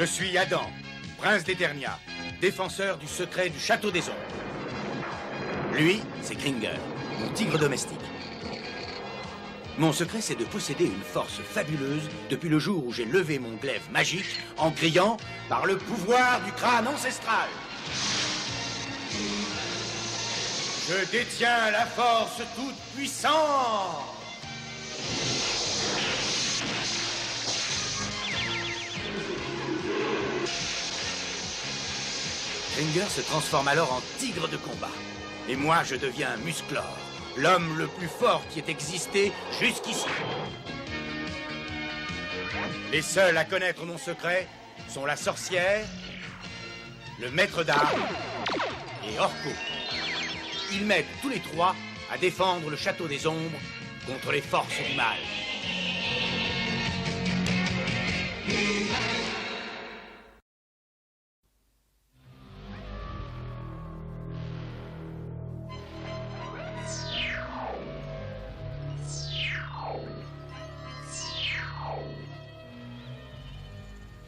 Je suis Adam, prince d'Eternia, défenseur du secret du château des ombres. Lui, c'est Kringer, mon tigre domestique. Mon secret, c'est de posséder une force fabuleuse depuis le jour où j'ai levé mon glaive magique en criant « Par le pouvoir du crâne ancestral !» Je détiens la force toute puissante. Kringer se transforme alors en tigre de combat. Et moi, je deviens Musclor, l'homme le plus fort qui ait existé jusqu'ici. Les seuls à connaître mon secret sont la sorcière, le maître d'armes et Orko. Ils m'aident tous les trois à défendre le château des ombres contre les forces du mal.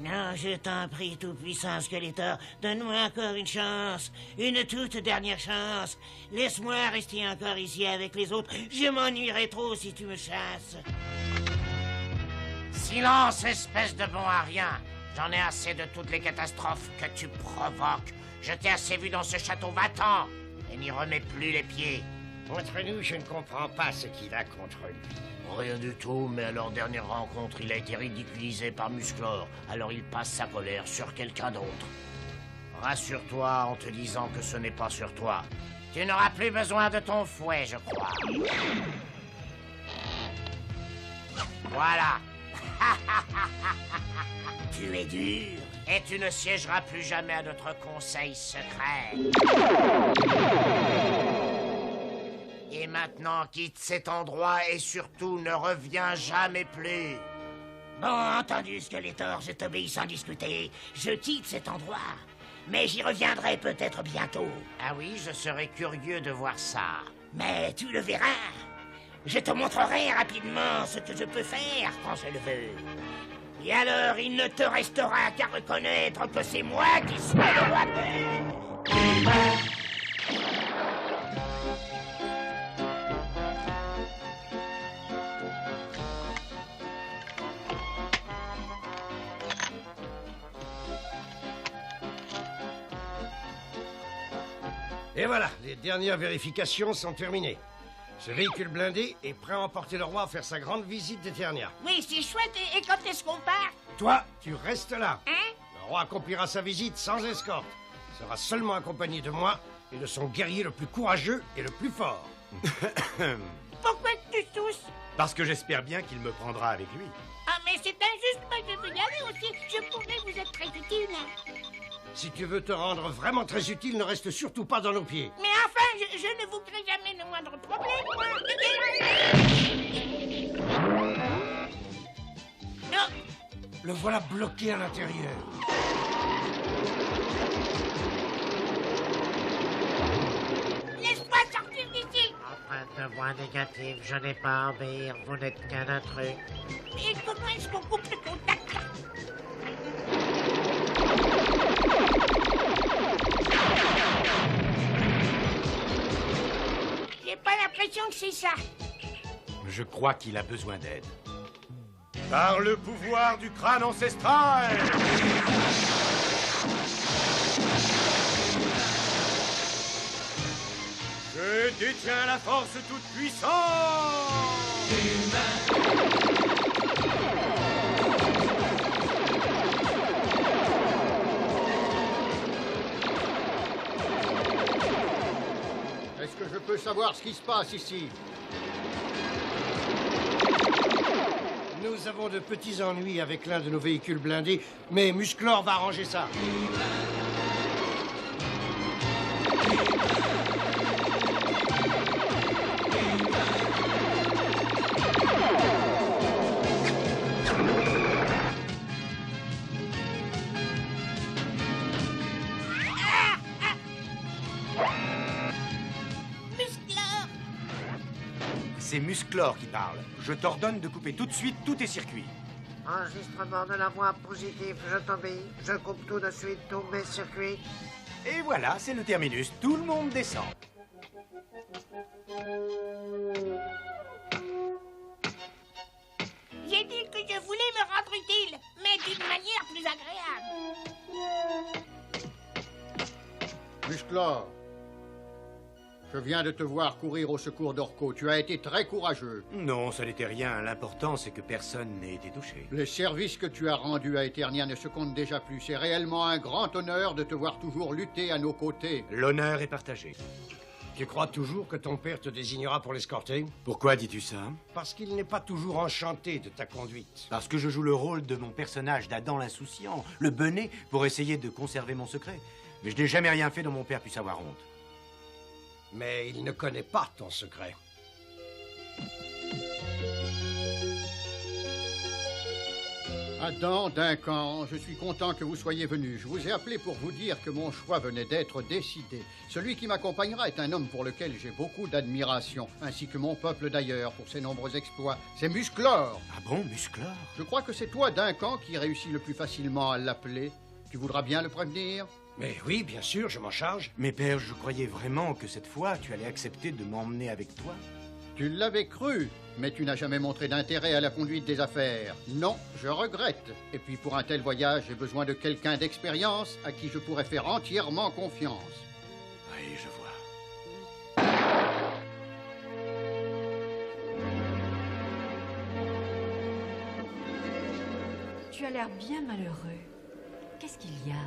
Non, je t'en prie, tout-puissant Skeletor, donne-moi encore une chance, une toute dernière chance. Laisse-moi rester encore ici avec les autres, je m'ennuierai trop si tu me chasses. Silence, espèce de bon à rien. J'en ai assez de toutes les catastrophes que tu provoques. Je t'ai assez vu dans ce château, va-t'en, et n'y remets plus les pieds. Entre nous, je ne comprends pas ce qu'il a contre lui. Rien du tout, mais à leur dernière rencontre, il a été ridiculisé par Musclor. Alors il passe sa colère sur quelqu'un d'autre. Rassure-toi en te disant que ce n'est pas sur toi. Tu n'auras plus besoin de ton fouet, je crois. Voilà. Tu es dur. Et tu ne siégeras plus jamais à notre conseil secret. Et maintenant, quitte cet endroit et surtout ne reviens jamais plus. Bon, entendu, Skeletor, je t'obéis sans discuter. Je quitte cet endroit, mais j'y reviendrai peut-être bientôt. Ah oui, je serais curieux de voir ça. Mais tu le verras. Je te montrerai rapidement ce que je peux faire quand je le veux. Et alors, il ne te restera qu'à reconnaître que c'est moi qui suis le roi. Et voilà, les dernières vérifications sont terminées. Ce véhicule blindé est prêt à emporter le roi à faire sa grande visite d'Eternia. Oui, c'est chouette. Et quand est-ce qu'on part? Toi, tu restes là. Hein? Le roi accomplira sa visite sans escorte. Il sera seulement accompagné de moi et de son guerrier le plus courageux et le plus fort. Pourquoi tu tousses? Parce que j'espère bien qu'il me prendra avec lui. Ah, mais c'est injuste, moi je veux y aller aussi. Je pourrais vous être très utile. Si tu veux te rendre vraiment très utile, ne reste surtout pas dans nos pieds. Mais enfin, je ne vous crée jamais le moindre problème, moi. Non. Le voilà bloqué à l'intérieur. Laisse-moi sortir d'ici. Empreinte de voix négative, je n'ai pas à obéir, vous n'êtes qu'un intrus. Et comment est-ce qu'on coupe le contact là? J'ai pas l'impression que c'est ça. Je crois qu'il a besoin d'aide. Par le pouvoir du crâne ancestral! Je détiens la force toute puissante! Est-ce que je peux savoir ce qui se passe ici? Nous avons de petits ennuis avec l'un de nos véhicules blindés, mais Musclor va arranger ça. Musclor. C'est Musclor qui parle. Je t'ordonne de couper tout de suite tous tes circuits. Enregistrement de la voix positive, je t'obéis. Je coupe tout de suite tous mes circuits. Et voilà, c'est le terminus. Tout le monde descend. J'ai dit que je voulais me rendre utile, mais d'une manière plus agréable. Musclor, je viens de te voir courir au secours d'Orko. Tu as été très courageux. Non, ce n'était rien. L'important, c'est que personne n'ait été touché. Les services que tu as rendus à Eternia ne se comptent déjà plus. C'est réellement un grand honneur de te voir toujours lutter à nos côtés. L'honneur est partagé. Tu crois toujours que ton père te désignera pour l'escorter? Pourquoi dis-tu ça? Parce qu'il n'est pas toujours enchanté de ta conduite. Parce que je joue le rôle de mon personnage d'Adam l'insouciant, le benet, pour essayer de conserver mon secret. Mais je n'ai jamais rien fait dont mon père puisse avoir honte. Mais il ne connaît pas ton secret. Adam, Duncan, je suis content que vous soyez venus. Je vous ai appelé pour vous dire que mon choix venait d'être décidé. Celui qui m'accompagnera est un homme pour lequel j'ai beaucoup d'admiration, ainsi que mon peuple d'ailleurs pour ses nombreux exploits. C'est Musclor. Ah bon, Musclor? Je crois que c'est toi, Duncan, qui réussit le plus facilement à l'appeler. Tu voudras bien le prévenir? Mais oui, bien sûr, je m'en charge. Mais père, je croyais vraiment que cette fois, tu allais accepter de m'emmener avec toi. Tu l'avais cru, mais tu n'as jamais montré d'intérêt à la conduite des affaires. Non, je regrette. Et puis pour un tel voyage, j'ai besoin de quelqu'un d'expérience à qui je pourrais faire entièrement confiance. Oui, je vois. Tu as l'air bien malheureux. Qu'est-ce qu'il y a?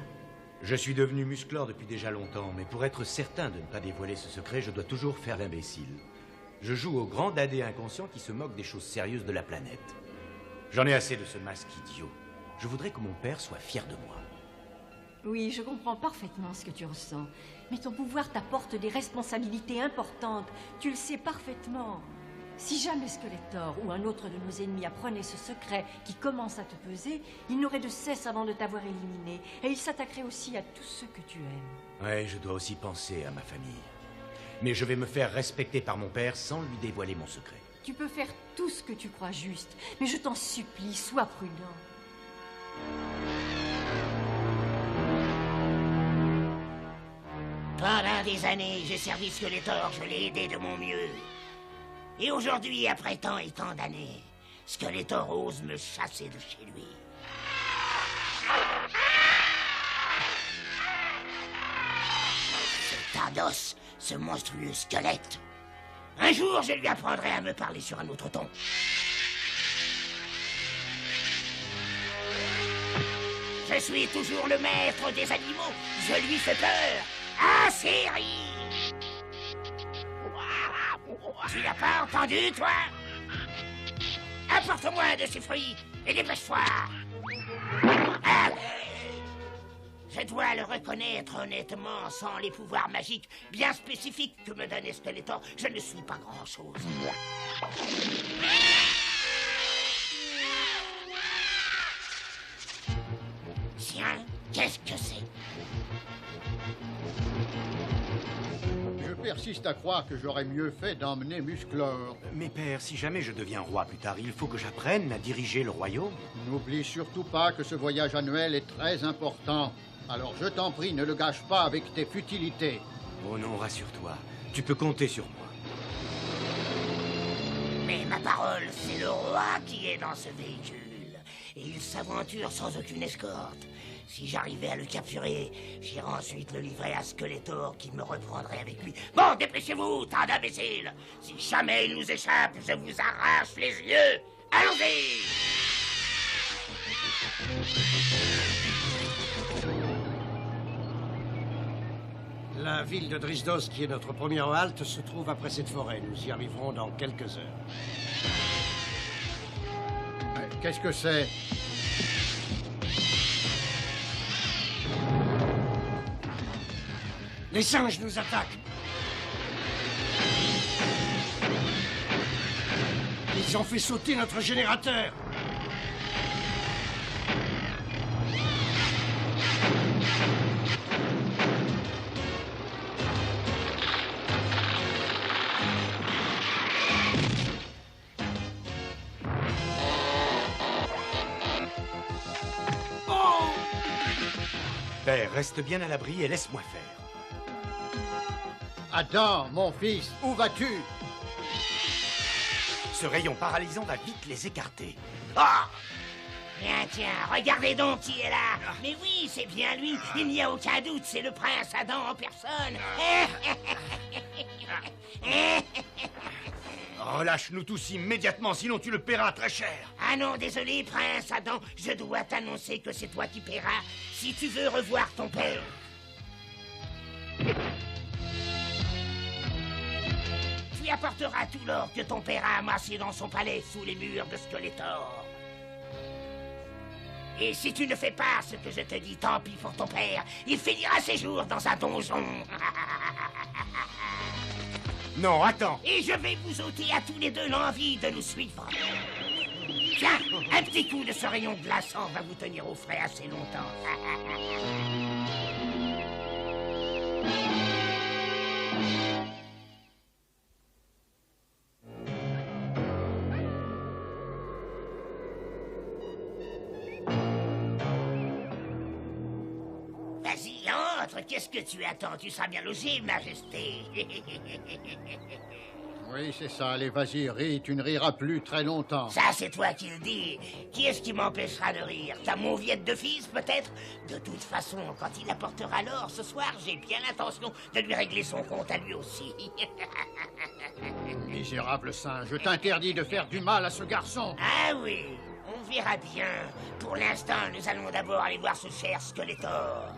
Je suis devenu Musclor depuis déjà longtemps, mais pour être certain de ne pas dévoiler ce secret, je dois toujours faire l'imbécile. Je joue au grand dadé inconscient qui se moque des choses sérieuses de la planète. J'en ai assez de ce masque idiot. Je voudrais que mon père soit fier de moi. Oui, je comprends parfaitement ce que tu ressens. Mais ton pouvoir t'apporte des responsabilités importantes. Tu le sais parfaitement. Si jamais Skeletor ou un autre de nos ennemis apprenait ce secret qui commence à te peser, il n'aurait de cesse avant de t'avoir éliminé. Et il s'attaquerait aussi à tous ceux que tu aimes. Ouais, je dois aussi penser à ma famille. Mais je vais me faire respecter par mon père sans lui dévoiler mon secret. Tu peux faire tout ce que tu crois juste, mais je t'en supplie, sois prudent. Pendant des années, j'ai servi Skeletor, je l'ai aidé de mon mieux. Et aujourd'hui, après tant et tant d'années, Skeletor ose me chasser de chez lui. Ce tas d'os, ce monstrueux squelette. Un jour, je lui apprendrai à me parler sur un autre ton. Je suis toujours le maître des animaux. Je lui fais peur. Ah, Série! Tu l'as pas entendu, toi? Apporte-moi de ces fruits et dépêche-toi. Ah, je dois le reconnaître honnêtement, sans les pouvoirs magiques bien spécifiques que me donnait Skeletor, je ne suis pas grand-chose. Tiens, qu'est-ce que c'est? Je persiste à croire que j'aurais mieux fait d'emmener Musclor. Mais père, si jamais je deviens roi plus tard, il faut que j'apprenne à diriger le royaume. N'oublie surtout pas que ce voyage annuel est très important. Alors je t'en prie, ne le gâche pas avec tes futilités. Oh non, rassure-toi. Tu peux compter sur moi. Mais ma parole, c'est le roi qui est dans ce véhicule. Et il s'aventure sans aucune escorte. Si j'arrivais à le capturer, j'irais ensuite le livrer à Skeletor qui me reprendrait avec lui. Bon, dépêchez-vous, tas d'imbéciles. Si jamais il nous échappe, je vous arrache les yeux. Allons-y! La ville de Drisdos, qui est notre première halte, se trouve après cette forêt. Nous y arriverons dans quelques heures. Qu'est-ce que c'est? Les singes nous attaquent. Ils ont fait sauter notre générateur. Père, reste bien à l'abri et laisse-moi faire. Adam, mon fils, où vas-tu? Ce rayon paralysant va vite les écarter. Ah! Tiens, regardez donc qui est là. Mais oui, c'est bien lui. Il n'y a aucun doute, c'est le prince Adam en personne. Relâche-nous tous immédiatement, sinon tu le paieras très cher. Ah non, désolé, prince Adam. Je dois t'annoncer que c'est toi qui paieras si tu veux revoir ton père. Tu apporteras tout l'or que ton père a amassé dans son palais sous les murs de Skeletor. Et si tu ne fais pas ce que je te dis, tant pis pour ton père. Il finira ses jours dans un donjon. Non, attends. Et je vais vous ôter à tous les deux l'envie de nous suivre. Tiens, un petit coup de ce rayon glaçant va vous tenir au frais assez longtemps. Vas-y, entre. Qu'est-ce que tu attends? Tu seras bien logé, Majesté. Oui, c'est ça. Allez, vas-y, ris. Tu ne riras plus très longtemps. Ça, c'est toi qui le dis. Qui est-ce qui m'empêchera de rire? Ta mauviette de fils, peut-être? De toute façon, quand il apportera l'or ce soir, j'ai bien l'intention de lui régler son compte à lui aussi. Misérable singe, je t'interdis de faire du mal à ce garçon. Ah oui, on verra bien. Pour l'instant, nous allons d'abord aller voir ce cher Skeletor.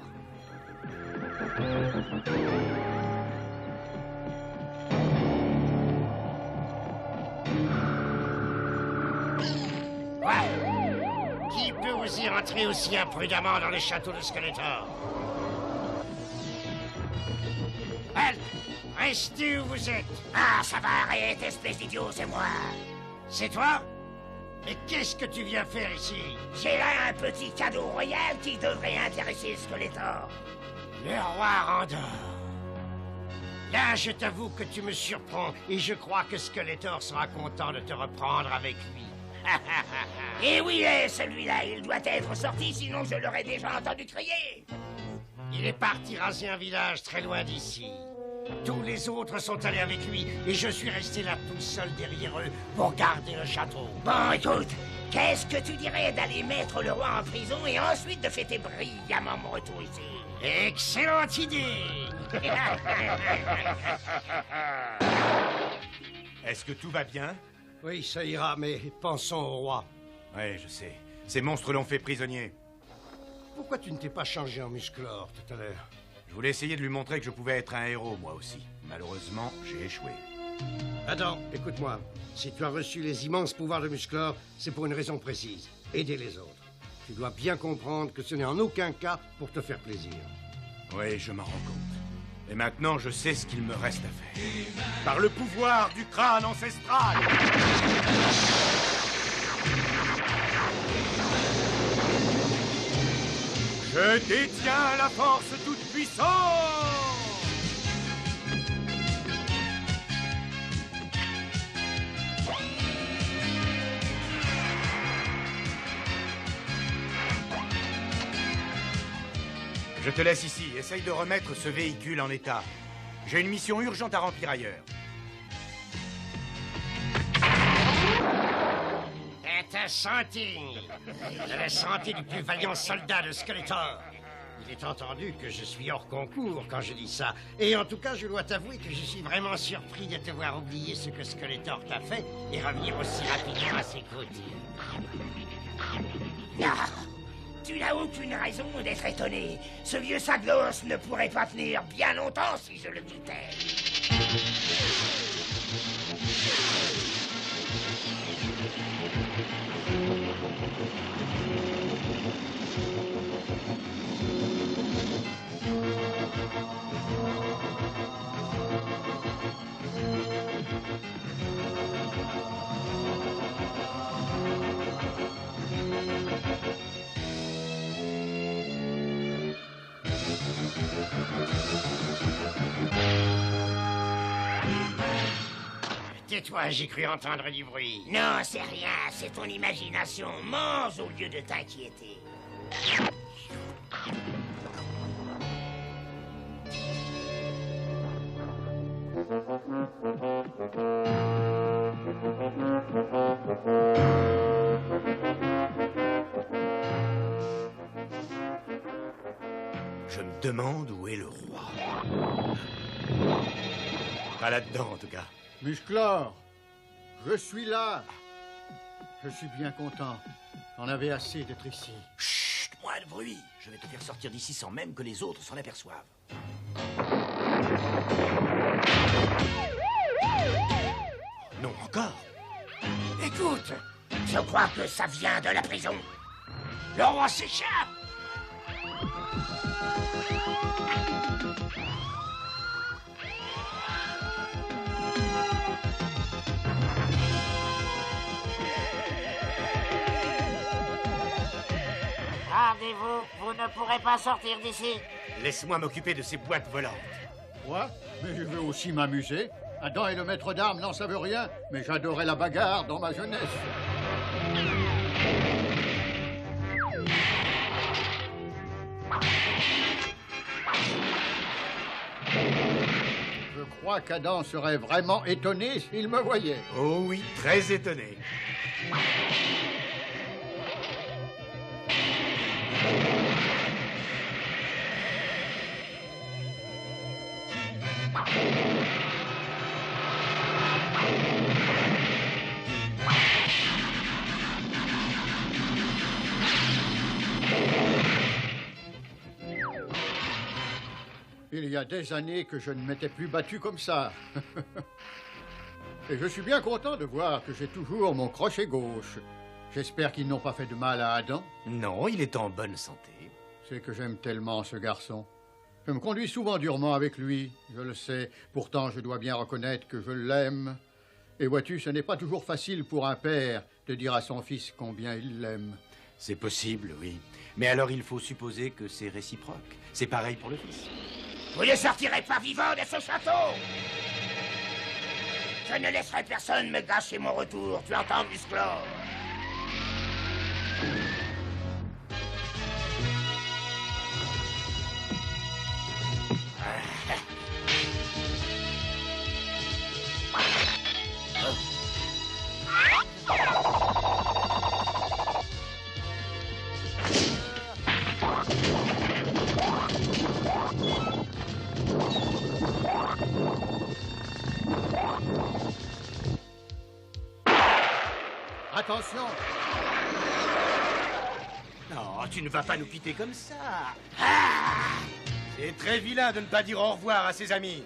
Qui peut oser entrer aussi imprudemment dans le château de Skeletor? Halt! Restez où vous êtes! Ah, ça va, arrête, espèce d'idiot, c'est moi. C'est toi? Et qu'est-ce que tu viens faire ici? J'ai là un petit cadeau royal qui devrait intéresser Skeletor. Le roi Randor. Là, je t'avoue que tu me surprends, et je crois que Skeletor sera content de te reprendre avec lui. Et où il est, celui-là? Il doit être sorti, sinon je l'aurais déjà entendu crier. Il est parti raser un village très loin d'ici. Tous les autres sont allés avec lui, et je suis resté là tout seul derrière eux pour garder le château. Bon, écoute, qu'est-ce que tu dirais d'aller mettre le roi en prison et ensuite de fêter brillamment mon retour ici? Excellente idée! Est-ce que tout va bien? Oui, ça ira, mais pensons au roi. Oui, je sais. Ces monstres l'ont fait prisonnier. Pourquoi tu ne t'es pas changé en Musclor tout à l'heure? Je voulais essayer de lui montrer que je pouvais être un héros, moi aussi. Malheureusement, j'ai échoué. Adam, écoute-moi. Si tu as reçu les immenses pouvoirs de Musclor, c'est pour une raison précise. Aider les autres. Tu dois bien comprendre que ce n'est en aucun cas pour te faire plaisir. Oui, je m'en rends compte. Et maintenant, je sais ce qu'il me reste à faire. Par le pouvoir du crâne ancestral! Je détiens la force toute puissante! Je te laisse ici. Essaye de remettre ce véhicule en état. J'ai une mission urgente à remplir ailleurs. À ta santé! À la santé du plus vaillant soldat de Skeletor! Il est entendu que je suis hors concours quand je dis ça. Et en tout cas, je dois t'avouer que je suis vraiment surpris de te voir oublier ce que Skeletor t'a fait et revenir aussi rapidement à ses côtés. Ah, tu n'as aucune raison d'être étonné. Ce vieux Saglos ne pourrait pas tenir bien longtemps si je le quittais. Tais-toi, j'ai cru entendre du bruit. Non, c'est rien, c'est ton imagination. Mange au lieu de t'inquiéter. Je me demande où est le roi. Pas là-dedans, en tout cas. Musclor, je suis là. Je suis bien content. J'en avais assez d'être ici. Chut, moins de bruit. Je vais te faire sortir d'ici sans même que les autres s'en aperçoivent. Non, encore. Écoute, je crois que ça vient de la prison. Le roi s'échappe. Rendez-vous, vous ne pourrez pas sortir d'ici. Laisse-moi m'occuper de ces boîtes volantes. Quoi? Mais je veux aussi m'amuser. Adam et le maître d'armes n'en savent rien, mais j'adorais la bagarre dans ma jeunesse. Je crois qu'Adam serait vraiment étonné s'il me voyait. Oh oui, très étonné. Il y a des années que je ne m'étais plus battu comme ça. Et je suis bien content de voir que j'ai toujours mon crochet gauche. J'espère qu'ils n'ont pas fait de mal à Adam. Non, il est en bonne santé. C'est que j'aime tellement ce garçon. Je me conduis souvent durement avec lui, je le sais. Pourtant, je dois bien reconnaître que je l'aime. Et vois-tu, ce n'est pas toujours facile pour un père de dire à son fils combien il l'aime. C'est possible, oui. Mais alors il faut supposer que c'est réciproque. C'est pareil pour le fils. Vous ne sortirez pas vivant de ce château. Je ne laisserai personne me gâcher mon retour, tu entends, Musclor? Attention! Non, tu ne vas pas nous quitter comme ça. C'est très vilain de ne pas dire au revoir à ses amis.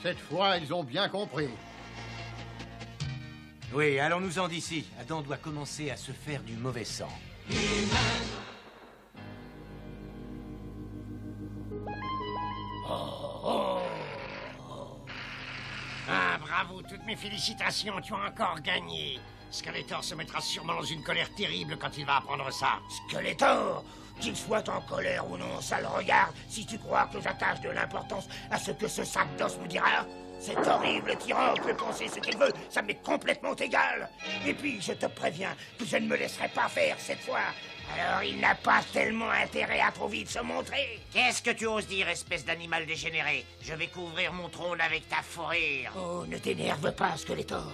Cette fois, ils ont bien compris. Oui, allons-nous-en d'ici. Adam doit commencer à se faire du mauvais sang. Ah, bravo, toutes mes félicitations, tu as encore gagné. Skeletor se mettra sûrement dans une colère terrible quand il va apprendre ça. Skeletor, qu'il soit en colère ou non, ça le regarde. Si tu crois que j'attache de l'importance à ce que ce sac d'os me dira, cet horrible tyran peut penser ce qu'il veut, ça m'est complètement égal. Et puis, je te préviens que je ne me laisserai pas faire cette fois. Alors, il n'a pas tellement intérêt à trop vite se montrer. Qu'est-ce que tu oses dire, espèce d'animal dégénéré? Je vais couvrir mon trône avec ta fourrure. Oh, ne t'énerve pas, Skeletor.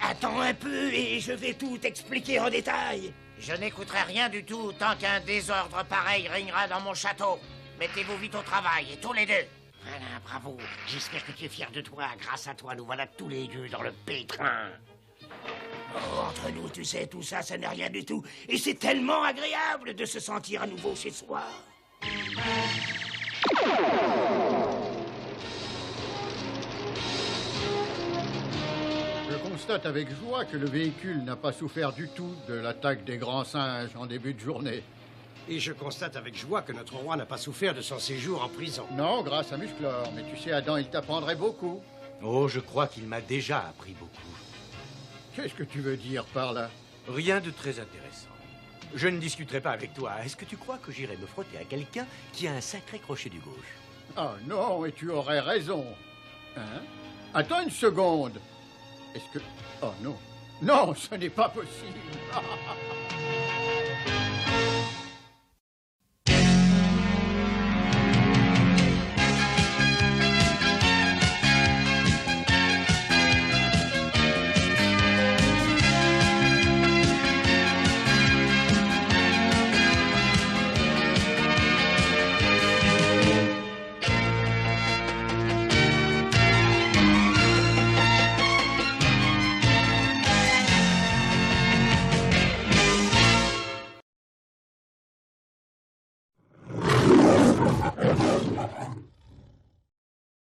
Attends un peu et je vais tout expliquer en détail. Je n'écouterai rien du tout tant qu'un désordre pareil régnera dans mon château. Mettez-vous vite au travail, et tous les deux. Voilà, bravo. J'espère que tu es fier de toi. Grâce à toi, nous voilà tous les deux dans le pétrin. Oh, entre nous, tu sais, tout ça, ça n'est rien du tout. Et c'est tellement agréable de se sentir à nouveau chez soi. Je constate avec joie que le véhicule n'a pas souffert du tout de l'attaque des grands singes en début de journée. Et je constate avec joie que notre roi n'a pas souffert de son séjour en prison. Non, grâce à Musclor. Mais tu sais, Adam, il t'apprendrait beaucoup. Oh, je crois qu'il m'a déjà appris beaucoup. Qu'est-ce que tu veux dire par là? Rien de très intéressant. Je ne discuterai pas avec toi. Est-ce que tu crois que j'irai me frotter à quelqu'un qui a un sacré crochet du gauche? Ah non, et tu aurais raison. Hein? Attends une seconde. Est-ce que... Oh non. Non, ce n'est pas possible.